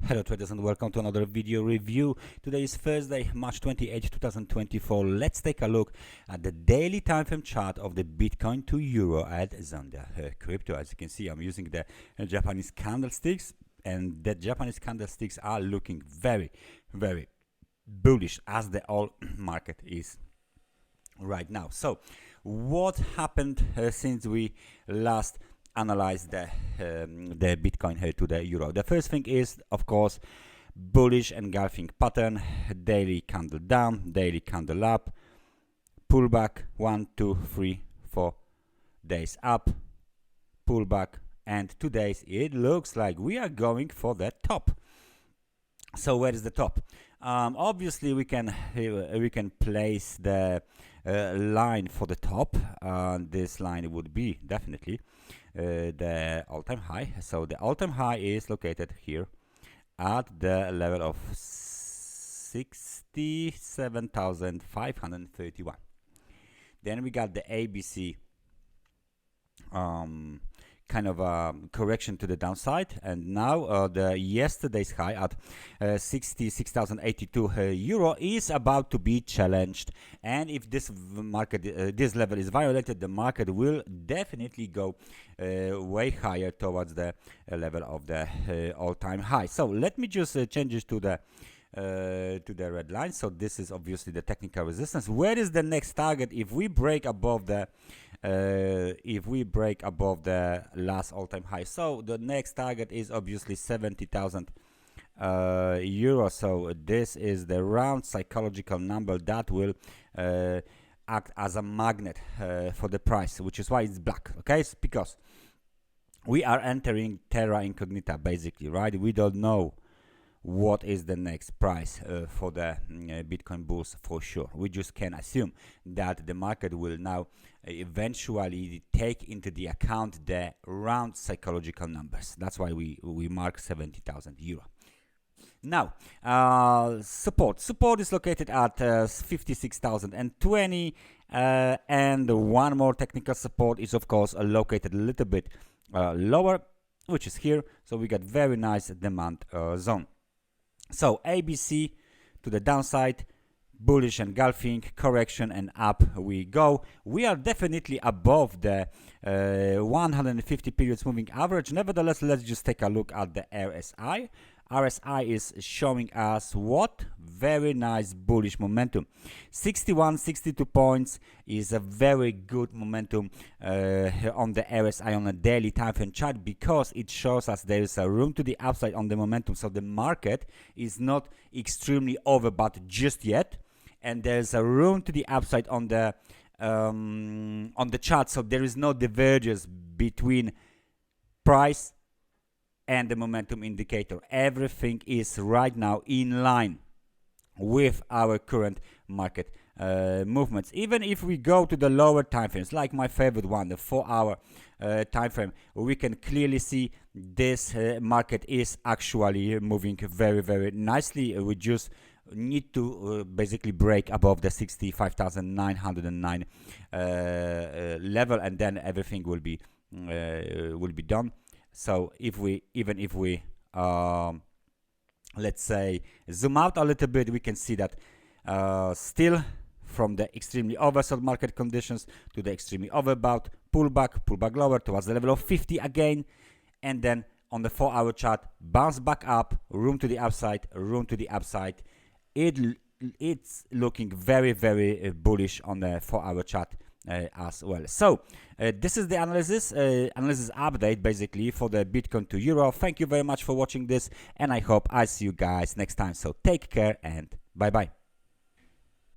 Hello traders and welcome to another video review. Today is Thursday, March 28, 2024. Let's take a look at the daily time frame chart of the Bitcoin to Euro at Zondacrypto. As you can see, I'm using the Japanese candlesticks, and the Japanese candlesticks are looking very bullish, as the whole market is right now. So what happened since we last analyze the Bitcoin here to the Euro? The first thing is, of course, bullish engulfing pattern. Daily candle down, daily candle up, pullback, 1 2 3 4 days up, pullback, and 2 days it looks like we are going for the top. So where is the top? Obviously we can place the line for the top. This line would be definitely the all-time high. So the all-time high is located here at the level of 67,531. Then we got the ABC kind of a correction to the downside, and now the yesterday's high at 66,082 euro is about to be challenged. And if this this level is violated, the market will definitely go way higher towards the level of the all-time high. So let me just change it to the red line. So this is obviously the technical resistance. Where is the next target if we break above the last all-time high? So the next target is obviously 70,000 euro. So this is the round psychological number that will act as a magnet for the price, which is why it's black. Okay, it's because we are entering terra incognita, basically, right? We don't know what is the next price for the Bitcoin bulls for sure. We just can assume that the market will now eventually take into the account the round psychological numbers. That's why we mark 70,000 euro. Now support is located at 56,020, and one more technical support is of course located a little bit lower, which is here. So we got very nice demand zone. So ABC to the downside, bullish engulfing, correction, and up we go. We are definitely above the 150 periods moving average. Nevertheless, let's just take a look at the RSI. RSI is showing us what? Very nice bullish momentum. 62 points is a very good momentum on the RSI on a daily time frame chart, because it shows us there is a room to the upside on the momentum. So the market is not extremely overbought just yet, and there's a room to the upside on the chart. So there is no divergence between price and the momentum indicator. Everything is right now in line with our current market movements. Even if we go to the lower time frames, like my favorite one, the 4-hour time frame, we can clearly see this market is actually moving very nicely. We just need to basically break above the 65,909 level, and then everything will be done. So if we let's say zoom out a little bit, we can see that still from the extremely oversold market conditions to the extremely overbought, pullback lower towards the level of 50 again, and then on the 4-hour chart, bounce back up, room to the upside. It's looking very bullish on the 4-hour chart as well. So this is the analysis update basically for the Bitcoin to Euro. Thank you very much for watching this, and I hope I see you guys next time. So take care and bye bye.